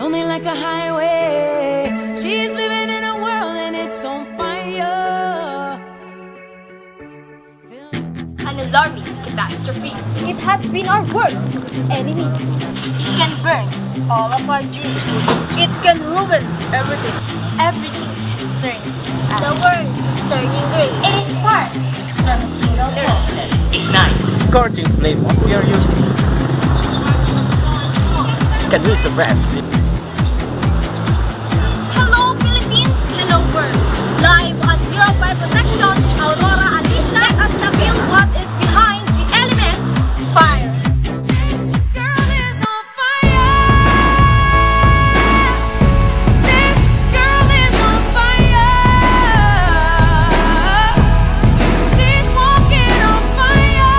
lonely like a highway. She's living in a world and it's on fire. An alarming catastrophe. It has been our worst enemy. It can burn all of our dreams. It can ruin everything. Everything turns. The world is turning gray. It is far from a single process. Ignite. Scorching flame. What we are using can we suppress. Hello Philippines, hello world. Live at Zero Fire Protection, Aurora Alisa at Nabil, what is behind the element? Fire. Girl is on fire. This girl is on fire. She's walking on fire.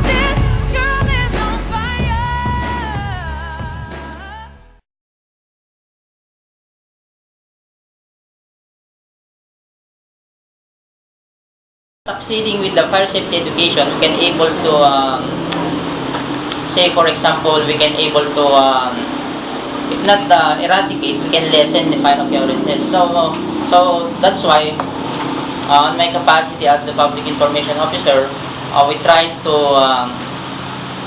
This girl is on fire. Succeeding with the fire safety education, we can able to say, for example, we can able to if not eradicate, we can lessen the fire occurrences. So that's why on my capacity as the public information officer, we try to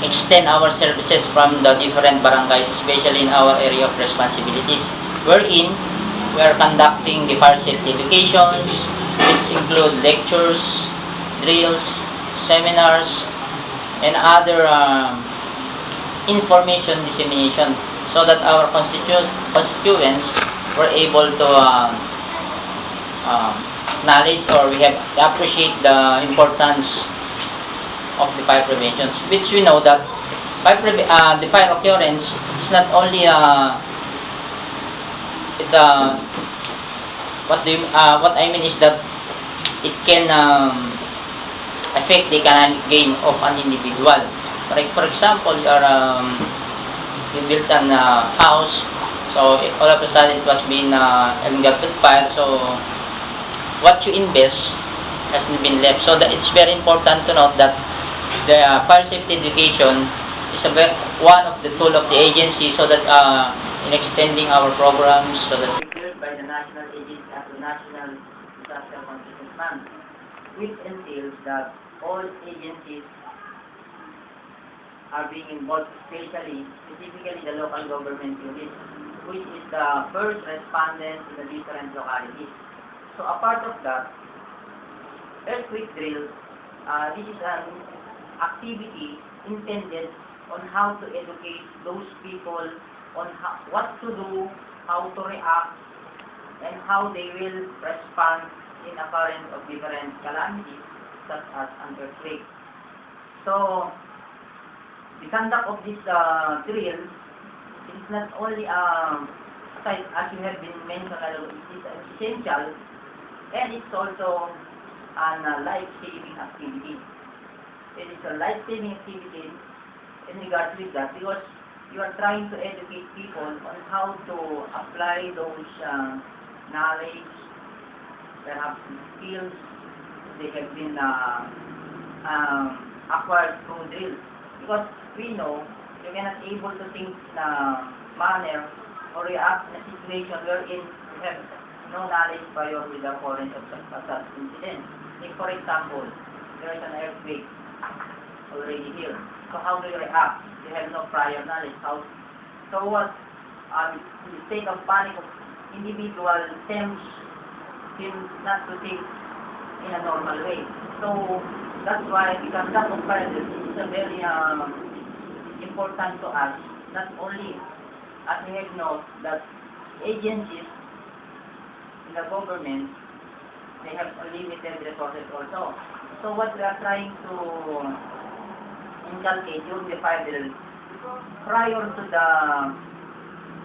extend our services from the different barangays, especially in our area of responsibilities, wherein we are conducting the fire safety educations, which include lectures, drills, seminars, and other information dissemination, so that our constituents were able to acknowledge, or we have appreciate the importance of the fire prevention, which we know that the fire occurrence is not only what I mean is that it can affect the economic gain of an individual. For example, you built a house, so all of a sudden it was being engulfed with fire, so what you invest hasn't been left. So that it's very important to note that the fire safety education is one of the tool of the agency, so that in extending our programs, so that secured by the National Agency as the National Disaster Consciousness Month, which entails that all agencies are being involved, specifically the local government units, which is the first respondent in the different localities. So a part of that, earthquake drill, this is an activity intended on how to educate those people on what to do, how to react, and how they will respond in occurrence of different calamities, such as an earthquake. So, the conduct of this drill is not only as you have been mentioned, it is essential, and it's also a life-saving activity. It is a life-saving activity in regards with that, because you are trying to educate people on how to apply those knowledge, perhaps skills they have been acquired through drills. Because we know you cannot able to think in a manner or react in a situation wherein you have no knowledge prior to the occurrence of such incident. Like for example, there is an earthquake already here. So how do you react? You have no prior knowledge. So what? The state of panic of individual tends not to think in a normal way. So that's why the conduct of fire drill is a very important to us. Not only, as we have known, that agencies in the government, they have limited resources also. So what we are trying to inculcate during the fire drill, prior to the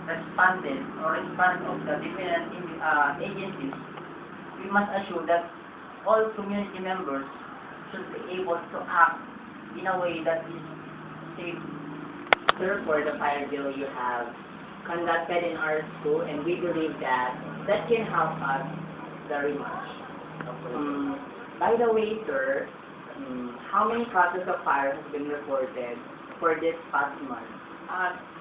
respondent or response of the different agencies, we must assure that all community members should be able to act in a way that is safe. Sir, for the fire drill you have conducted in our school, and we believe that can help us very much. By the way, sir, how many causes of fire has been reported for this past month?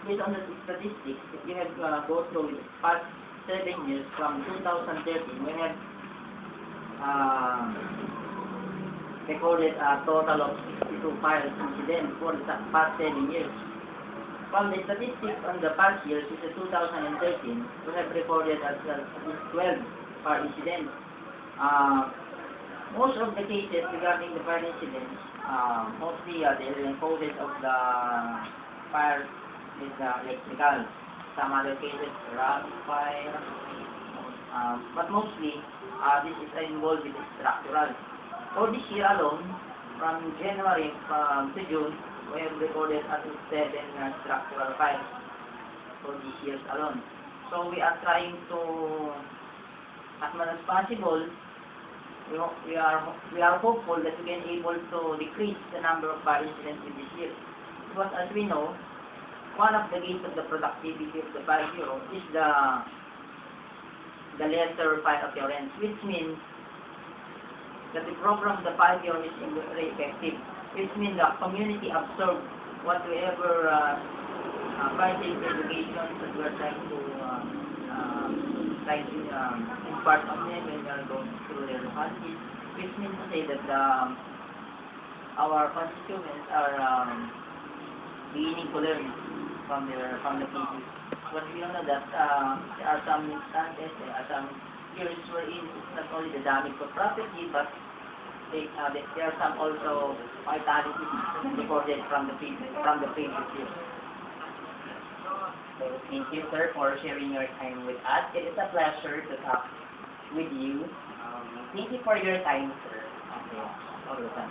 Based on the statistics, if you have go through the past 7 years from 2013, we have recorded a total of 62 fire incidents for the past 7 years. From the statistics on the past years, which is 2013, we have recorded at least 12 fire incidents. Most of the cases regarding the fire incidents, mostly the causes of the fire is electrical. Some other cases, rapid fire, but mostly this is involved with structural. For this year alone, from January to June, we have recorded at least 7 structural fires for this year alone. So we are trying to, as much as possible, we are hopeful that we can able to decrease the number of fire incidents in this year. Because as we know, one of the gains of the productivity of the fire bureau is the lesser fire occurrence, which means that the program of the fire bureau is very effective. Which means the community absorb whatever fire safety education that we are trying to impart on them when they are going through their localities. Which means to say that our constituents are beginning to learn from the cases. But we know that there are some instances, there are some years wherein it's not only the damage to property, but there are some also fatalities recorded from the previous year. So thank you, sir, for sharing your time with us. It is a pleasure to talk with you. Thank you for your time, sir. Okay, all the time.